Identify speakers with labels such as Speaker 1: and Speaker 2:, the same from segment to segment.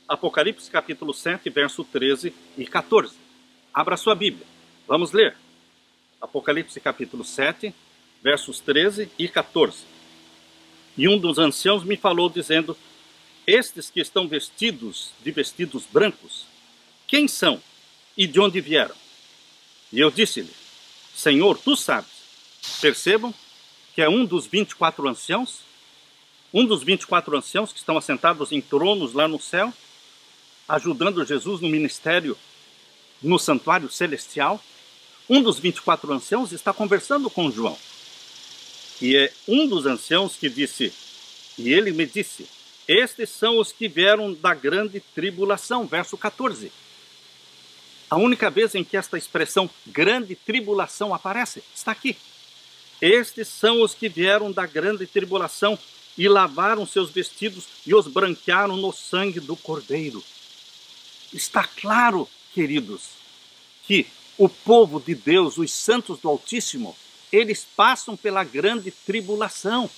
Speaker 1: Apocalipse capítulo 7, verso 13 e 14. Abra sua Bíblia. Vamos ler. Apocalipse capítulo 7, versos 13 e 14. E um dos anciãos me falou dizendo: estes que estão vestidos de vestidos brancos, quem são e de onde vieram? E eu disse-lhe: Senhor, tu sabes. Percebam que é um dos 24 anciãos, que estão assentados em tronos lá no céu, ajudando Jesus no ministério no santuário celestial. Um dos 24 anciãos está conversando com João. E é um dos anciãos que disse, e ele me disse: estes são os que vieram da grande tribulação. Verso 14. A única vez em que esta expressão grande tribulação aparece está aqui. Estes são os que vieram da grande tribulação e lavaram seus vestidos e os branquearam no sangue do Cordeiro. Está claro, queridos, que o povo de Deus, os santos do Altíssimo, eles passam pela grande tribulação.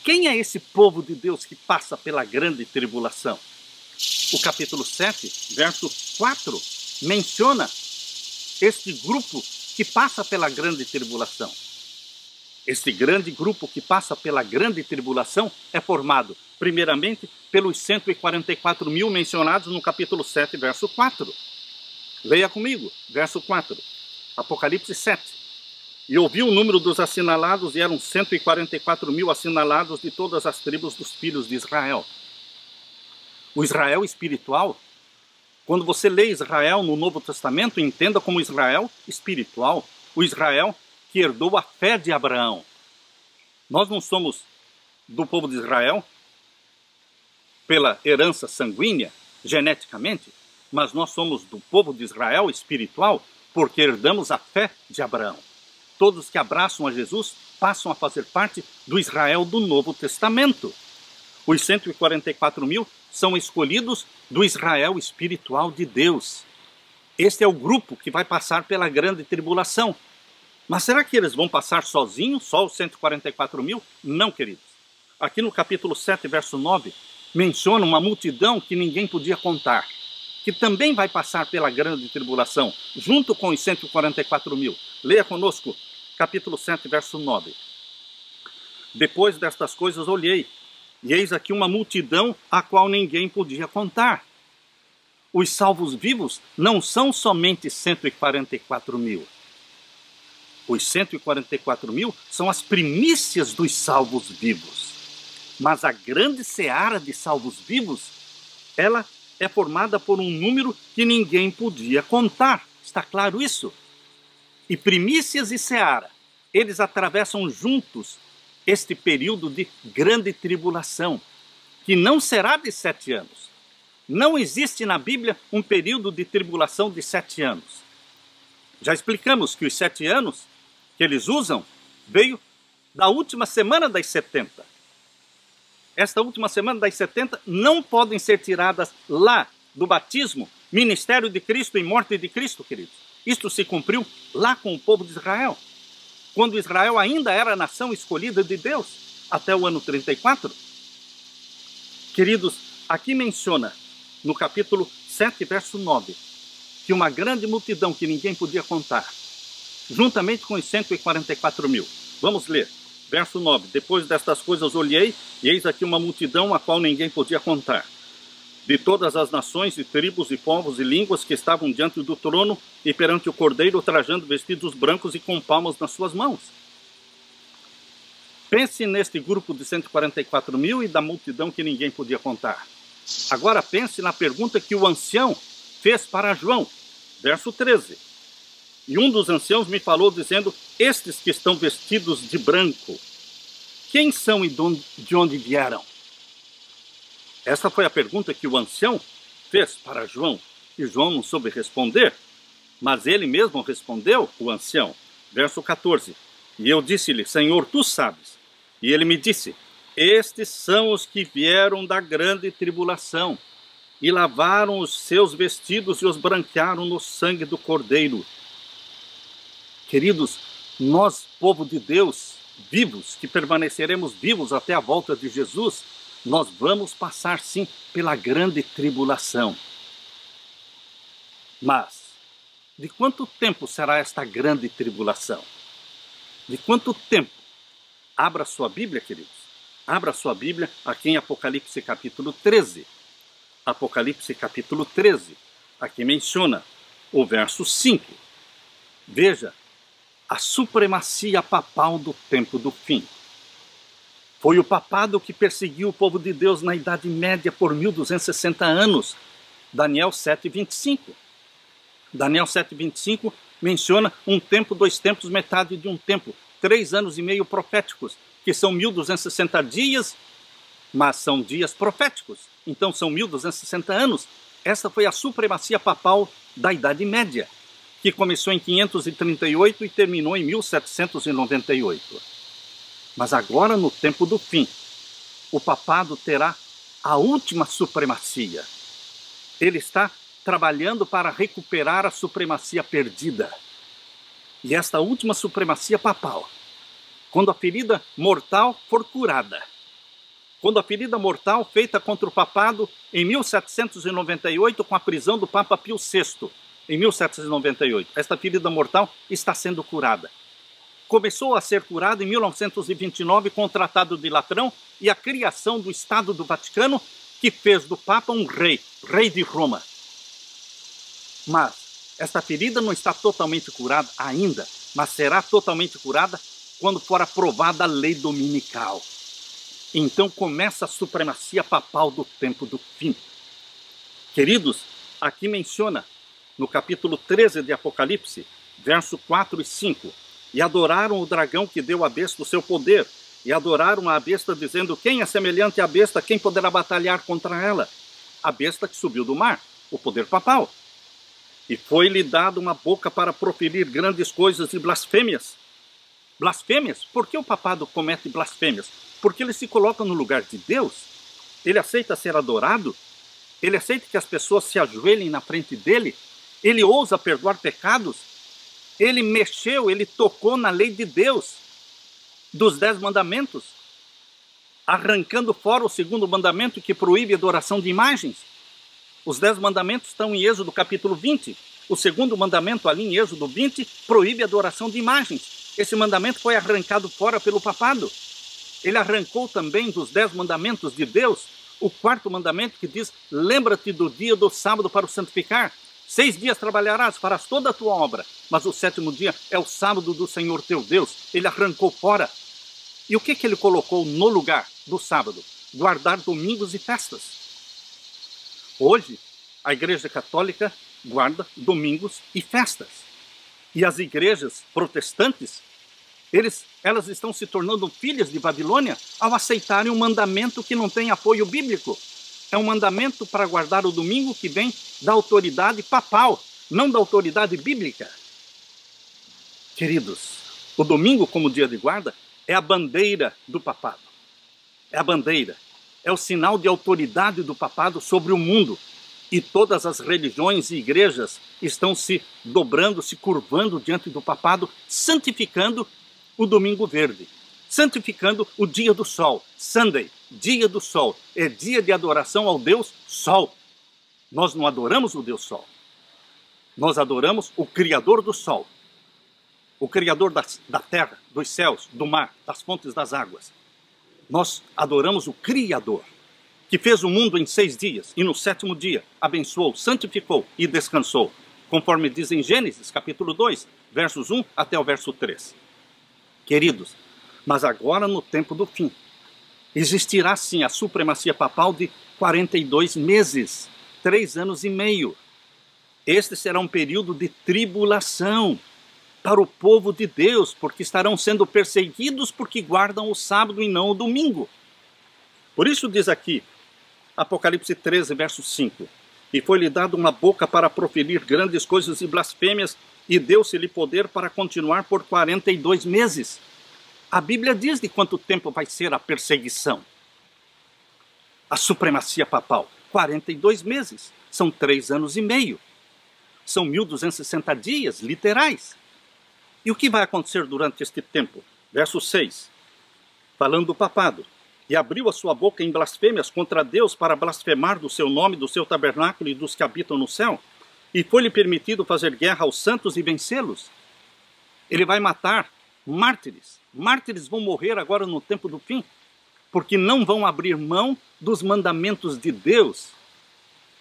Speaker 1: Quem é esse povo de Deus que passa pela grande tribulação? O capítulo 7, verso 4, menciona este grupo que passa pela grande tribulação. Este grande grupo que passa pela grande tribulação é formado, primeiramente, pelos 144 mil mencionados no capítulo 7, verso 4. Leia comigo, verso 4, Apocalipse 7. E ouvi o número dos assinalados, e eram 144 mil assinalados de todas as tribos dos filhos de Israel. O Israel espiritual, quando você lê Israel no Novo Testamento, entenda como Israel espiritual, o Israel que herdou a fé de Abraão. Nós não somos do povo de Israel pela herança sanguínea, geneticamente, mas nós somos do povo de Israel espiritual porque herdamos a fé de Abraão. Todos que abraçam a Jesus passam a fazer parte do Israel do Novo Testamento. Os 144 mil são escolhidos do Israel espiritual de Deus. Este é o grupo que vai passar pela grande tribulação. Mas será que eles vão passar sozinhos, só os 144 mil? Não, queridos. Aqui no capítulo 7, verso 9, menciona uma multidão que ninguém podia contar, que também vai passar pela grande tribulação, junto com os 144 mil. Leia conosco, capítulo 7, verso 9. Depois destas coisas olhei, e eis aqui uma multidão a qual ninguém podia contar. Os salvos vivos não são somente 144 mil. Os 144 mil são as primícias dos salvos vivos. Mas a grande seara de salvos vivos, ela é formada por um número que ninguém podia contar. Está claro isso? E primícias e seara, eles atravessam juntos este período de grande tribulação, que não será de 7 anos. Não existe na Bíblia um período de tribulação de 7 anos. Já explicamos que os 7 anos que eles usam veio da última semana das 70. Esta última semana das 70 não podem ser tiradas lá do batismo, ministério de Cristo e morte de Cristo, queridos. Isto se cumpriu lá com o povo de Israel, quando Israel ainda era a nação escolhida de Deus, até o ano 34. Queridos, aqui menciona, no capítulo 7, verso 9, que uma grande multidão que ninguém podia contar, juntamente com os 144 mil. Vamos ler, verso 9. Depois destas coisas olhei, e eis aqui uma multidão a qual ninguém podia contar, de todas as nações e tribos e povos e línguas que estavam diante do trono e perante o Cordeiro, trajando vestidos brancos e com palmas nas suas mãos. Pense neste grupo de 144 mil e da multidão que ninguém podia contar. Agora pense na pergunta que o ancião fez para João, verso 13. E um dos anciãos me falou dizendo: estes que estão vestidos de branco, quem são e de onde vieram? Essa foi a pergunta que o ancião fez para João, e João não soube responder, mas ele mesmo respondeu, o ancião. Verso 14. E eu disse-lhe: Senhor, tu sabes. E ele me disse: estes são os que vieram da grande tribulação, e lavaram os seus vestidos e os branquearam no sangue do Cordeiro. Queridos, nós, povo de Deus, vivos, que permaneceremos vivos até a volta de Jesus, nós vamos passar sim pela grande tribulação. Mas, de quanto tempo será esta grande tribulação? De quanto tempo? Abra sua Bíblia, queridos. Abra sua Bíblia aqui em Apocalipse capítulo 13. Apocalipse capítulo 13. Aqui menciona o verso 5. Veja, a supremacia papal do tempo do fim. Foi o papado que perseguiu o povo de Deus na Idade Média por 1260 anos. Daniel 7:25. Daniel 7:25 menciona um tempo, 2 tempos, metade de um tempo. 3 anos e meio proféticos, que são 1260 dias, mas são dias proféticos. Então são 1260 anos. Essa foi a supremacia papal da Idade Média, que começou em 538 e terminou em 1798. Mas agora, no tempo do fim, o papado terá a última supremacia. Ele está trabalhando para recuperar a supremacia perdida. E esta última supremacia papal, quando a ferida mortal for curada, quando a ferida mortal feita contra o papado em 1798 com a prisão do Papa Pio VI, em 1798, esta ferida mortal está sendo curada. Começou a ser curada em 1929 com o Tratado de Latrão e a criação do Estado do Vaticano, que fez do Papa um rei de Roma. Mas esta ferida não está totalmente curada ainda, mas será totalmente curada quando for aprovada a lei dominical. Então começa a supremacia papal do tempo do fim. Queridos, aqui menciona no capítulo 13 de Apocalipse, verso 4 e 5, e adoraram o dragão que deu à besta o seu poder, e adoraram a besta dizendo, quem é semelhante à besta, quem poderá batalhar contra ela? A besta que subiu do mar, o poder papal. E foi-lhe dado uma boca para proferir grandes coisas e blasfêmias. Blasfêmias? Por que o papado comete blasfêmias? Porque ele se coloca no lugar de Deus. Ele aceita ser adorado. Ele aceita que as pessoas se ajoelhem na frente dele. Ele ousa perdoar pecados. Ele mexeu, ele tocou na lei de Deus, dos 10 mandamentos, arrancando fora o 2º mandamento que proíbe a adoração de imagens. Os 10 mandamentos estão em Êxodo capítulo 20. O 2º mandamento ali em Êxodo 20 proíbe a adoração de imagens. Esse mandamento foi arrancado fora pelo papado. Ele arrancou também dos 10 mandamentos de Deus o 4º mandamento que diz, lembra-te do dia do sábado para o santificar. 6 dias trabalharás, farás toda a tua obra, mas o 7º dia é o sábado do Senhor teu Deus. Ele arrancou fora. E o que ele colocou no lugar do sábado? Guardar domingos e festas. Hoje, a Igreja Católica guarda domingos e festas. E as igrejas protestantes, elas estão se tornando filhas de Babilônia ao aceitarem um mandamento que não tem apoio bíblico. É um mandamento para guardar o domingo que vem da autoridade papal, não da autoridade bíblica. Queridos, o domingo como dia de guarda é a bandeira do papado. É a bandeira, é o sinal de autoridade do papado sobre o mundo. E todas as religiões e igrejas estão se dobrando, se curvando diante do papado, santificando o domingo verde, santificando o dia do sol, Sunday, dia do sol, é dia de adoração ao Deus Sol. Nós não adoramos o Deus Sol, nós adoramos o Criador do Sol, o Criador da terra, dos céus, do mar, das fontes das águas. Nós adoramos o Criador, que fez o mundo em 6 dias, e no 7º dia abençoou, santificou e descansou, conforme diz em Gênesis, capítulo 2, versos 1 até o verso 3. Queridos, mas agora no tempo do fim, existirá sim a supremacia papal de 42 meses, 3 anos e meio. Este será um período de tribulação para o povo de Deus, porque estarão sendo perseguidos porque guardam o sábado e não o domingo. Por isso diz aqui, Apocalipse 13, verso 5, e foi-lhe dado uma boca para proferir grandes coisas e blasfêmias, e deu-se-lhe poder para continuar por 42 meses. A Bíblia diz de quanto tempo vai ser a perseguição. A supremacia papal, 42 meses, são 3 anos e meio. São 1260 dias literais. E o que vai acontecer durante este tempo? Verso 6, falando do papado. e abriu a sua boca em blasfêmias contra Deus para blasfemar do seu nome, do seu tabernáculo e dos que habitam no céu, e foi-lhe permitido fazer guerra aos santos e vencê-los. Ele vai matar mártires. Mártires vão morrer agora no tempo do fim, porque não vão abrir mão dos mandamentos de Deus.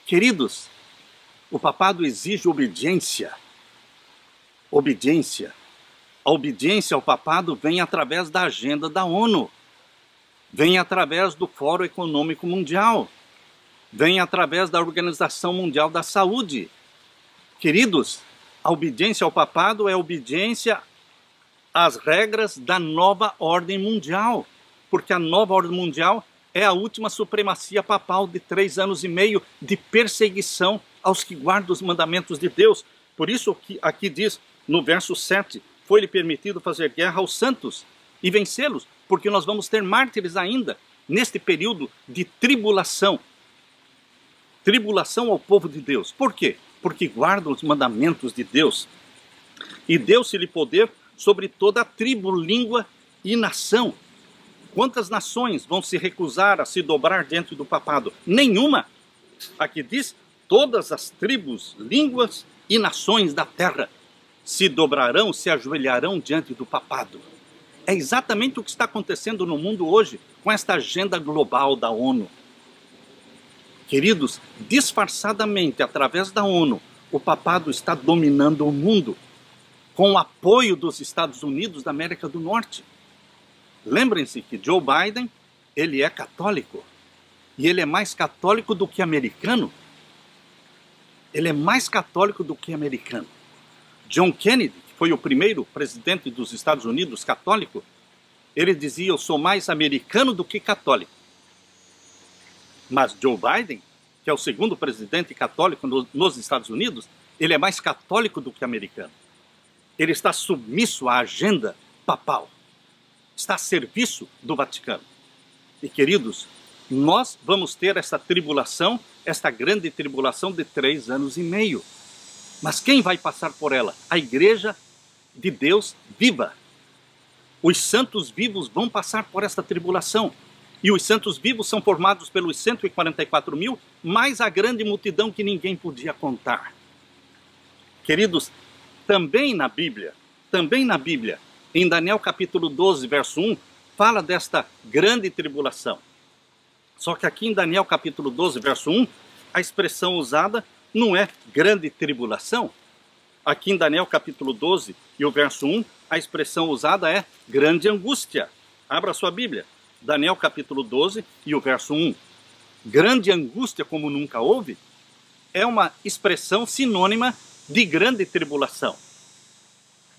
Speaker 1: Queridos, o papado exige obediência. Obediência. A obediência ao papado vem através da agenda da ONU. Vem através do Fórum Econômico Mundial. Vem através da Organização Mundial da Saúde. Queridos, a obediência ao papado é obediência às regras da nova ordem mundial. Porque a nova ordem mundial é a última supremacia papal de 3 anos e meio de perseguição aos que guardam os mandamentos de Deus. Por isso que aqui diz, no verso 7, foi-lhe permitido fazer guerra aos santos e vencê-los, porque nós vamos ter mártires ainda neste período de tribulação. Tribulação ao povo de Deus. Por quê? Porque guardam os mandamentos de Deus. E deu-se-lhe poder sobre toda a tribo, língua e nação. Quantas nações vão se recusar a se dobrar diante do papado? Nenhuma. Aqui diz, todas as tribos, línguas e nações da terra se dobrarão, se ajoelharão diante do papado. É exatamente o que está acontecendo no mundo hoje com esta agenda global da ONU. Queridos, disfarçadamente, através da ONU, o papado está dominando o mundo com o apoio dos Estados Unidos da América do Norte. Lembrem-se que Joe Biden, ele é católico. E ele é mais católico do que americano. Ele é mais católico do que americano. John Kennedy, que foi o primeiro presidente dos Estados Unidos católico, ele dizia, eu sou mais americano do que católico. Mas Joe Biden, que é o segundo presidente católico nos Estados Unidos, ele é mais católico do que americano. Ele está submisso à agenda papal. Está a serviço do Vaticano. E queridos, nós vamos ter esta tribulação, esta grande tribulação de 3 anos e meio. Mas quem vai passar por ela? A igreja de Deus viva. Os santos vivos vão passar por esta tribulação. E os santos vivos são formados pelos 144 mil, mais a grande multidão que ninguém podia contar. Queridos, também na Bíblia, em Daniel capítulo 12, verso 1, fala desta grande tribulação. Só que aqui em Daniel capítulo 12, verso 1, a expressão usada não é grande tribulação. Aqui em Daniel capítulo 12 e o verso 1, a expressão usada é grande angústia. Abra sua Bíblia. Daniel capítulo 12 e o verso 1. Grande angústia como nunca houve é uma expressão sinônima de grande tribulação.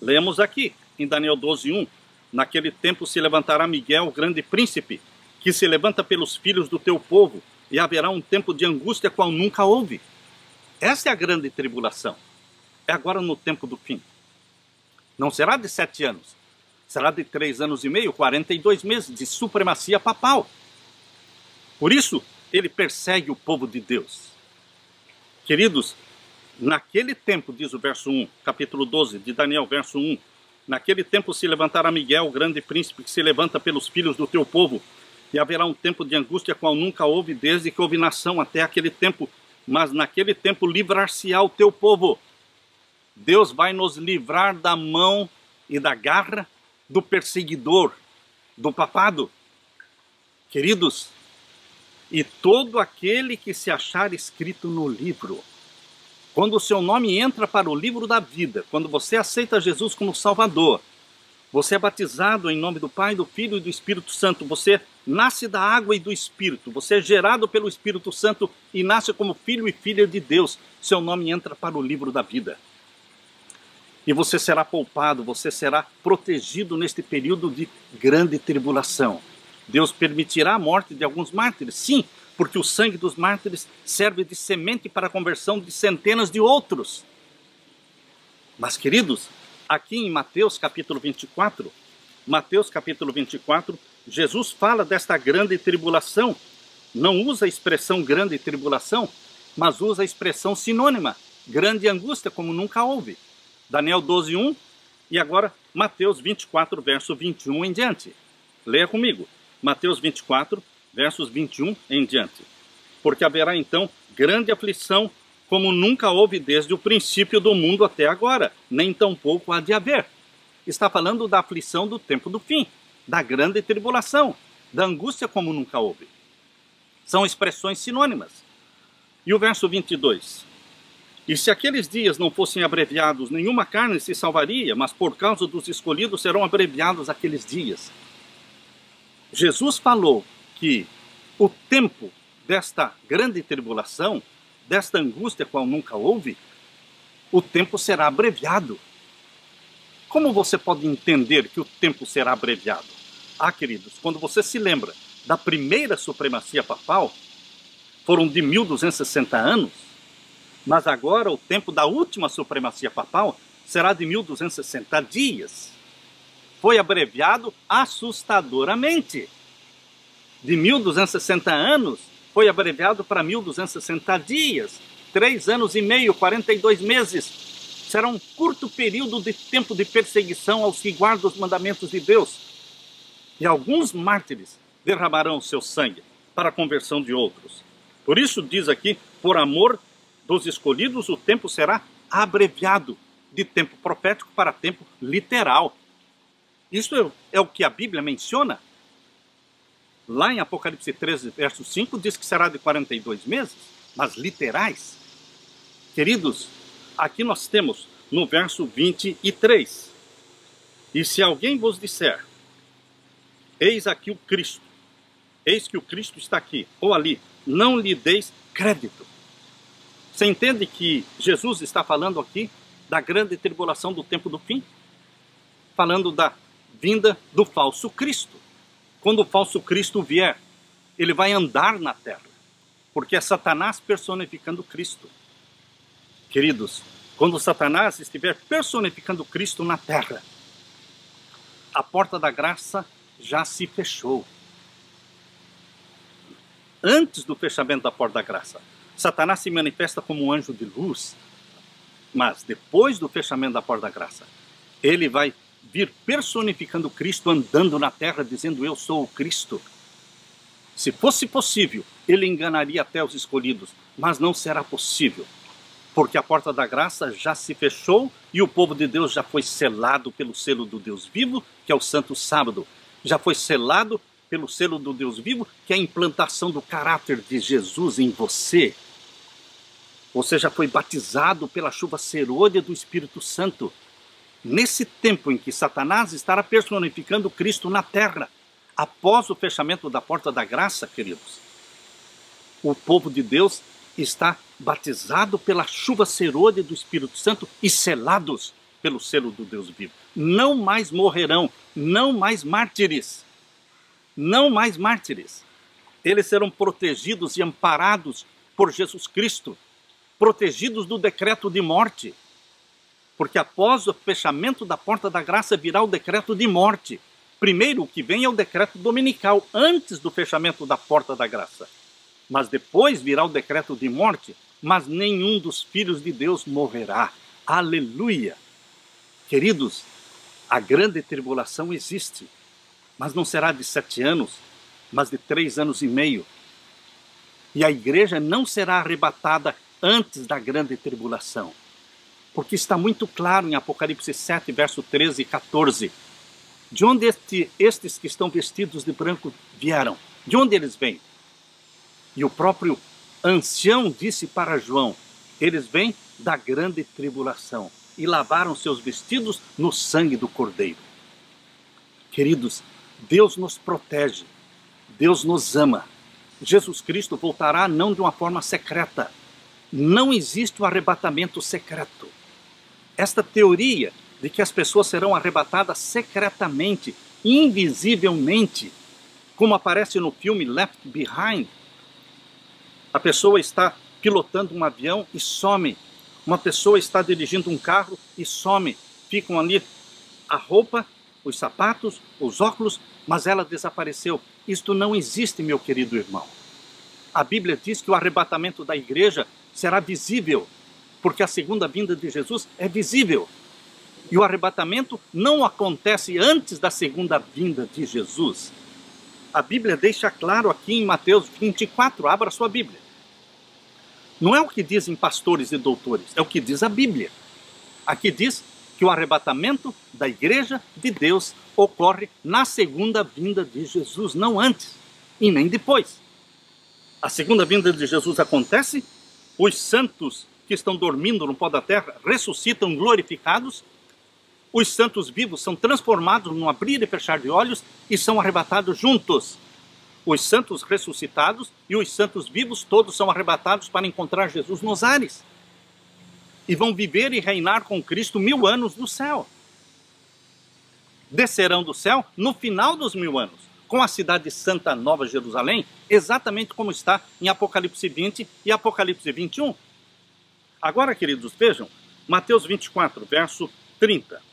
Speaker 1: Lemos aqui em Daniel 12, 1. Naquele tempo se levantará Miguel, o grande príncipe, que se levanta pelos filhos do teu povo, e haverá um tempo de angústia qual nunca houve. Essa é a grande tribulação. É agora no tempo do fim. Não será de 7 anos. Será de 3 anos e meio, 42 meses de supremacia papal. Por isso, ele persegue o povo de Deus. Queridos, naquele tempo, diz o verso 1, capítulo 12 de Daniel, verso 1, naquele tempo se levantará Miguel, o grande príncipe, que se levanta pelos filhos do teu povo, e haverá um tempo de angústia qual nunca houve, desde que houve nação até aquele tempo, mas naquele tempo livrar-se-á o teu povo. Deus vai nos livrar da mão e da garra do perseguidor, do papado. Queridos, e todo aquele que se achar escrito no livro, quando o seu nome entra para o livro da vida, quando você aceita Jesus como Salvador, você é batizado em nome do Pai, do Filho e do Espírito Santo, você nasce da água e do Espírito, você é gerado pelo Espírito Santo e nasce como filho e filha de Deus, seu nome entra para o livro da vida. E você será poupado, você será protegido neste período de grande tribulação. Deus permitirá a morte de alguns mártires, sim, porque o sangue dos mártires serve de semente para a conversão de centenas de outros. Mas, queridos, aqui em Mateus capítulo 24, Jesus fala desta grande tribulação. Não usa a expressão grande tribulação, mas usa a expressão sinônima, grande angústia como nunca houve. Daniel 12, 1 e agora Mateus 24, verso 21 em diante. Leia comigo. Mateus 24, versos 21 em diante. Porque haverá então grande aflição, como nunca houve desde o princípio do mundo até agora, nem tampouco há de haver. Está falando da aflição do tempo do fim, da grande tribulação, da angústia como nunca houve. São expressões sinônimas. E o verso 22. E se aqueles dias não fossem abreviados, nenhuma carne se salvaria, mas por causa dos escolhidos serão abreviados aqueles dias. Jesus falou que o tempo desta grande tribulação, desta angústia qual nunca houve, o tempo será abreviado. Como você pode entender que o tempo será abreviado? Ah, queridos, quando você se lembra da primeira supremacia papal, foram de 1260 anos, mas agora o tempo da última supremacia papal será de 1260 dias. Foi abreviado assustadoramente. De 1260 anos, foi abreviado para 1260 dias. 3 anos e meio, 42 meses. Será um curto período de tempo de perseguição aos que guardam os mandamentos de Deus. E alguns mártires derramarão o seu sangue para a conversão de outros. Por isso diz aqui, por amor dos escolhidos, o tempo será abreviado de tempo profético para tempo literal. Isso é o que a Bíblia menciona. Lá em Apocalipse 13, verso 5, diz que será de 42 meses, mas literais. Queridos, aqui nós temos no verso 23. E se alguém vos disser, eis aqui o Cristo, eis que o Cristo está aqui, ou ali, não lhe deis crédito. Você entende que Jesus está falando aqui da grande tribulação do tempo do fim? Falando da vinda do falso Cristo. Quando o falso Cristo vier, ele vai andar na terra, porque é Satanás personificando Cristo. Queridos, quando Satanás estiver personificando Cristo na terra, a porta da graça já se fechou. Antes do fechamento da porta da graça, Satanás se manifesta como um anjo de luz, mas depois do fechamento da porta da graça, ele vai vir personificando Cristo, andando na terra, dizendo, eu sou o Cristo. Se fosse possível, ele enganaria até os escolhidos, mas não será possível, porque a porta da graça já se fechou e o povo de Deus já foi selado pelo selo do Deus vivo, que é o Santo Sábado. Já foi selado pelo selo do Deus vivo, que é a implantação do caráter de Jesus em você. Você já foi batizado pela chuva serôdia do Espírito Santo. Nesse tempo em que Satanás estará personificando Cristo na terra, após o fechamento da porta da graça, queridos, o povo de Deus está batizado pela chuva serôdia do Espírito Santo e selados pelo selo do Deus vivo. Não mais morrerão, não mais mártires. Não mais mártires. Eles serão protegidos e amparados por Jesus Cristo, protegidos do decreto de morte. Porque após o fechamento da porta da graça virá o decreto de morte. Primeiro o que vem é o decreto dominical, antes do fechamento da porta da graça. Mas depois virá o decreto de morte, mas nenhum dos filhos de Deus morrerá. Aleluia! Queridos, a grande tribulação existe, mas não será de 7 anos, mas de 3 anos e meio. E a igreja não será arrebatada antes da grande tribulação. Porque está muito claro em Apocalipse 7, verso 13 e 14. De onde estes que estão vestidos de branco vieram? De onde eles vêm? E o próprio ancião disse para João, eles vêm da grande tribulação e lavaram seus vestidos no sangue do Cordeiro. Queridos, Deus nos protege, Deus nos ama. Jesus Cristo voltará não de uma forma secreta. Não existe o arrebatamento secreto. Esta teoria de que as pessoas serão arrebatadas secretamente, invisivelmente, como aparece no filme Left Behind, a pessoa está pilotando um avião e some. Uma pessoa está dirigindo um carro e some. Ficam ali a roupa, os sapatos, os óculos, mas ela desapareceu. Isto não existe, meu querido irmão. A Bíblia diz que o arrebatamento da igreja será visível, porque a segunda vinda de Jesus é visível. E o arrebatamento não acontece antes da segunda vinda de Jesus. A Bíblia deixa claro aqui em Mateus 24, abra sua Bíblia. Não é o que dizem pastores e doutores, é o que diz a Bíblia. Aqui diz que o arrebatamento da igreja de Deus ocorre na segunda vinda de Jesus, não antes e nem depois. A segunda vinda de Jesus acontece, os santos que estão dormindo no pó da terra ressuscitam glorificados, os santos vivos são transformados num abrir e fechar de olhos e são arrebatados juntos. Os santos ressuscitados e os santos vivos todos são arrebatados para encontrar Jesus nos ares. E vão viver e reinar com Cristo 1000 anos no céu. Descerão do céu no final dos 1000 anos, com a cidade santa Nova Jerusalém, exatamente como está em Apocalipse 20 e Apocalipse 21. Agora, queridos, vejam, Mateus 24, verso 30.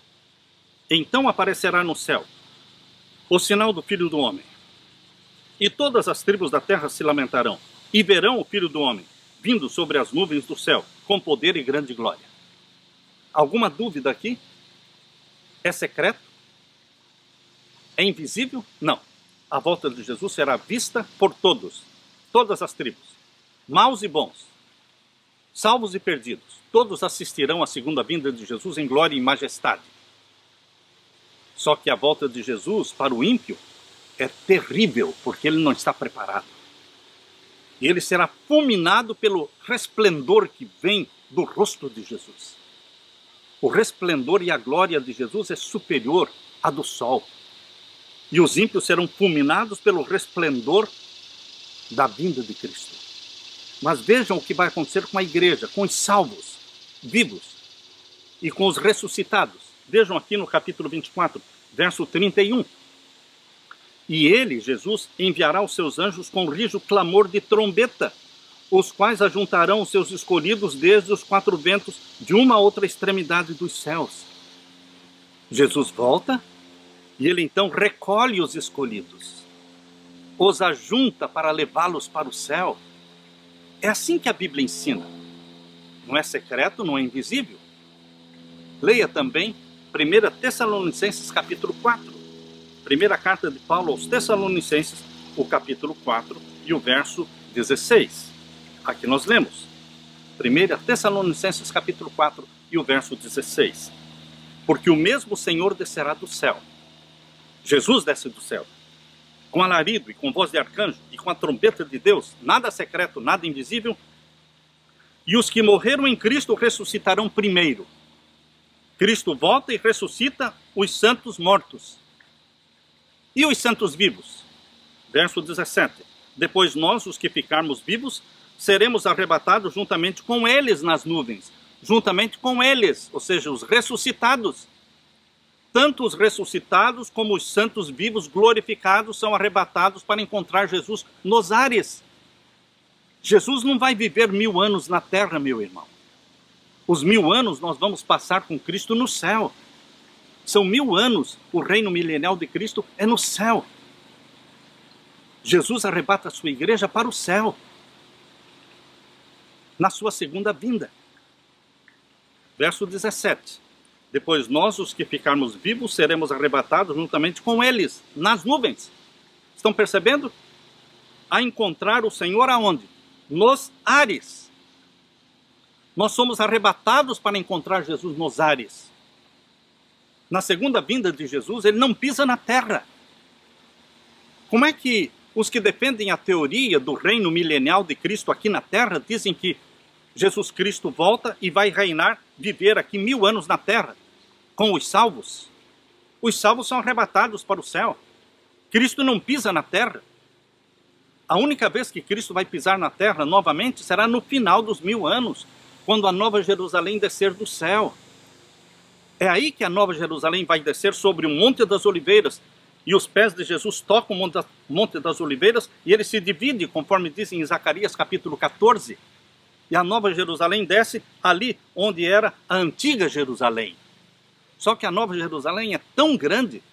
Speaker 1: Então aparecerá no céu o sinal do Filho do Homem, e todas as tribos da terra se lamentarão, e verão o Filho do Homem, vindo sobre as nuvens do céu, com poder e grande glória. Alguma dúvida aqui? É secreto? É invisível? Não. A volta de Jesus será vista por todos, todas as tribos, maus e bons, salvos e perdidos. Todos assistirão à segunda vinda de Jesus em glória e majestade. Só que a volta de Jesus para o ímpio é terrível, porque ele não está preparado. E ele será fulminado pelo resplendor que vem do rosto de Jesus. O resplendor e a glória de Jesus é superior à do sol. E os ímpios serão fulminados pelo resplendor da vinda de Cristo. Mas vejam o que vai acontecer com a igreja, com os salvos, vivos, e com os ressuscitados. Vejam aqui no capítulo 24, verso 31. E ele, Jesus, enviará os seus anjos com rijo clamor de trombeta, os quais ajuntarão os seus escolhidos desde os 4 ventos de uma a outra extremidade dos céus. Jesus volta e ele então recolhe os escolhidos, os ajunta para levá-los para o céu. É assim que a Bíblia ensina. Não é secreto, não é invisível. Leia também 1 Tessalonicenses capítulo 4. Primeira carta de Paulo aos Tessalonicenses, o capítulo 4 e o verso 16. Aqui nós lemos. 1 Tessalonicenses capítulo 4 e o verso 16. Porque o mesmo Senhor descerá do céu. Jesus desce do céu. Com alarido e com voz de arcanjo e com a trombeta de Deus, nada secreto, nada invisível. E os que morreram em Cristo ressuscitarão primeiro. Cristo volta e ressuscita os santos mortos. E os santos vivos? Verso 17. Depois nós, os que ficarmos vivos, seremos arrebatados juntamente com eles nas nuvens. Juntamente com eles, ou seja, os ressuscitados. Tanto os ressuscitados como os santos vivos glorificados são arrebatados para encontrar Jesus nos ares. Jesus não vai viver 1000 anos na terra, meu irmão. Os 1000 anos nós vamos passar com Cristo no céu. São 1000 anos, o reino milenial de Cristo é no céu. Jesus arrebata a sua igreja para o céu, na sua segunda vinda. Verso 17. Depois nós, os que ficarmos vivos, seremos arrebatados juntamente com eles, nas nuvens. Estão percebendo? A encontrar o Senhor aonde? Nos ares. Nós somos arrebatados para encontrar Jesus nos ares. Na segunda vinda de Jesus, ele não pisa na terra. Como é que os que defendem a teoria do reino milenial de Cristo aqui na terra dizem que Jesus Cristo volta e vai reinar, viver aqui 1000 anos na terra com os salvos? Os salvos são arrebatados para o céu. Cristo não pisa na terra. A única vez que Cristo vai pisar na terra novamente será no final dos 1000 anos, quando a Nova Jerusalém descer do céu. É aí que a Nova Jerusalém vai descer sobre o Monte das Oliveiras, e os pés de Jesus tocam o Monte das Oliveiras, e ele se divide, conforme diz em Zacarias capítulo 14. E a Nova Jerusalém desce ali onde era a antiga Jerusalém. Só que a Nova Jerusalém é tão grande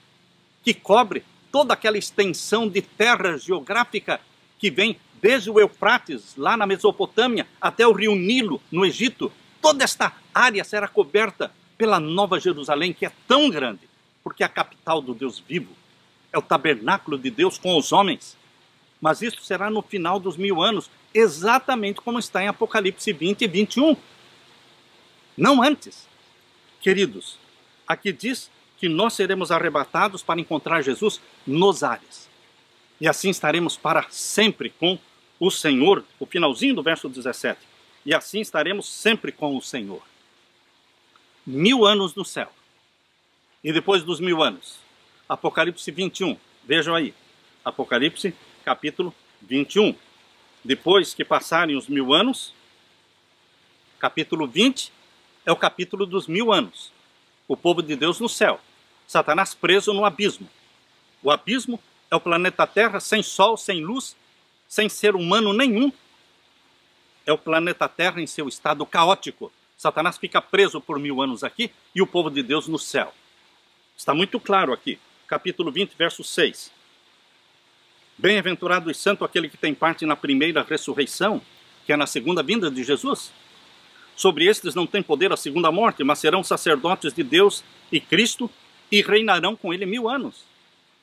Speaker 1: que cobre toda aquela extensão de terra geográfica que vem desde o Eufrates, lá na Mesopotâmia, até o rio Nilo, no Egito. Toda esta área será coberta pela Nova Jerusalém, que é tão grande, porque é a capital do Deus vivo. é o tabernáculo de Deus com os homens. Mas isso será no final dos 1000 anos, exatamente como está em Apocalipse 20 e 21. Não antes. Queridos, aqui diz que nós seremos arrebatados para encontrar Jesus nos ares. E assim estaremos para sempre com o Senhor, o finalzinho do verso 17. E assim estaremos sempre com o Senhor. 1000 anos no céu. E depois dos 1000 anos, Apocalipse 21, vejam aí, Apocalipse capítulo 21. Depois que passarem os 1000 anos, capítulo 20 é o capítulo dos 1000 anos. O povo de Deus no céu. Satanás preso no abismo. O abismo é o planeta Terra sem sol, sem luz, sem ser humano nenhum. É o planeta Terra em seu estado caótico. Satanás fica preso por 1000 anos aqui e o povo de Deus no céu. Está muito claro aqui. Capítulo 20, verso 6. Bem-aventurado e santo aquele que tem parte na primeira ressurreição, que é na segunda vinda de Jesus. Sobre estes não tem poder a segunda morte, mas serão sacerdotes de Deus e Cristo e reinarão com ele 1000 anos.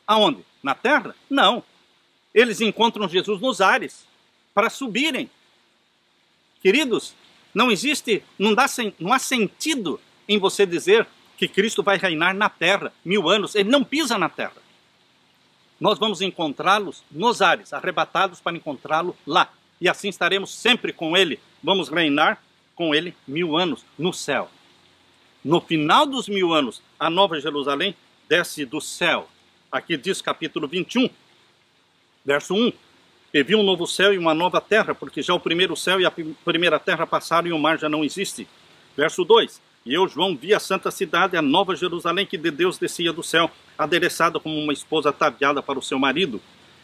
Speaker 1: Aonde? Na terra? Não. Eles encontram Jesus nos ares para subirem. Queridos, não há sentido em você dizer que Cristo vai reinar na terra 1000 anos. Ele não pisa na terra. Nós vamos encontrá-los nos ares, arrebatados para encontrá-lo lá. E assim estaremos sempre com ele. Vamos reinar com ele 1000 anos no céu. No final dos 1000 anos, a Nova Jerusalém desce do céu. Aqui diz capítulo 21, verso 1. E vi um novo céu e uma nova terra, porque já o primeiro céu e a primeira terra passaram e o mar já não existe. Verso 2. E eu, João, vi a santa cidade, a Nova Jerusalém, que de Deus descia do céu, adereçada como uma esposa ataviada para o seu marido.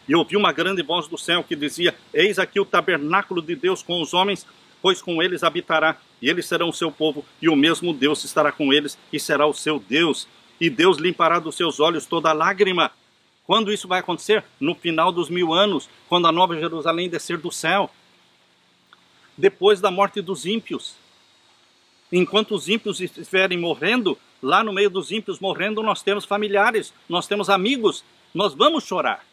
Speaker 1: E ouvi uma grande voz do céu que dizia: eis aqui o tabernáculo de Deus com os homens, pois com eles habitará, e eles serão o seu povo, e o mesmo Deus estará com eles, e será o seu Deus. E Deus limpará dos seus olhos toda lágrima. Quando isso vai acontecer? No final dos 1000 anos, quando a Nova Jerusalém descer do céu. Depois da morte dos ímpios. Enquanto os ímpios estiverem morrendo, lá no meio dos ímpios morrendo, nós temos familiares, nós temos amigos, nós vamos chorar.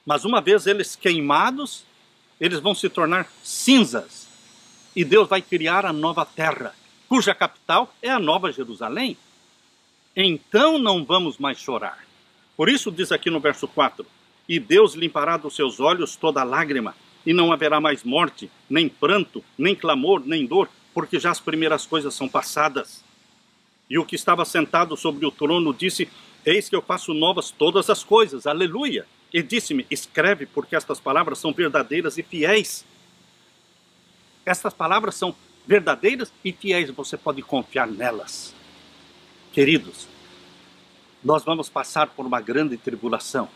Speaker 1: Mas uma vez eles queimados, eles vão se tornar cinzas. E Deus vai criar a nova terra, cuja capital é a Nova Jerusalém. Então não vamos mais chorar. Por isso diz aqui no verso 4, e Deus limpará dos seus olhos toda lágrima, e não haverá mais morte, nem pranto, nem clamor, nem dor, porque já as primeiras coisas são passadas. E o que estava sentado sobre o trono disse: eis que eu faço novas todas as coisas, aleluia. E disse-me: escreve, porque estas palavras são verdadeiras e fiéis. Estas palavras são verdadeiras e fiéis, você pode confiar nelas. Queridos, nós vamos passar por uma grande tribulação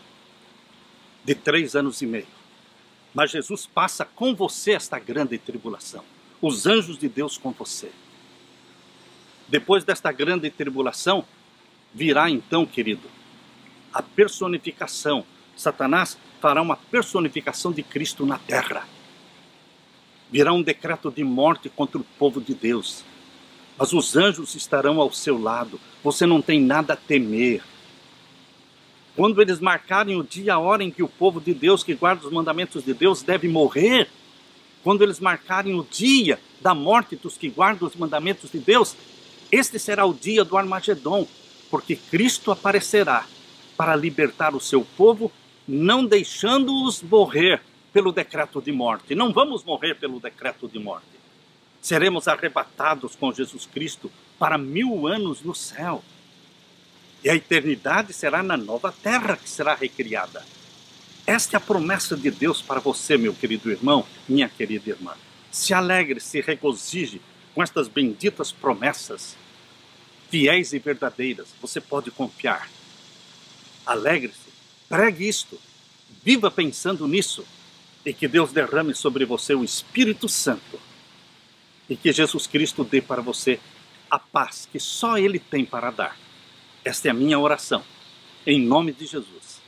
Speaker 1: de 3 anos e meio. Mas Jesus passa com você esta grande tribulação. Os anjos de Deus com você. Depois desta grande tribulação, virá então, querido, a personificação. Satanás fará uma personificação de Cristo na terra. Virá um decreto de morte contra o povo de Deus. Mas os anjos estarão ao seu lado. Você não tem nada a temer. Quando eles marcarem o dia, a hora em que o povo de Deus, que guarda os mandamentos de Deus, deve morrer, quando eles marcarem o dia da morte dos que guardam os mandamentos de Deus, este será o dia do Armagedon, porque Cristo aparecerá para libertar o seu povo, não deixando-os morrer pelo decreto de morte. Não vamos morrer pelo decreto de morte. Seremos arrebatados com Jesus Cristo para 1000 anos no céu. E a eternidade será na nova terra que será recriada. Esta é a promessa de Deus para você, meu querido irmão, minha querida irmã. Se alegre, se regozije com estas benditas promessas, fiéis e verdadeiras. Você pode confiar. Alegre-se, pregue isto, viva pensando nisso, e que Deus derrame sobre você o Espírito Santo, e que Jesus Cristo dê para você a paz que só Ele tem para dar. Esta é a minha oração, em nome de Jesus.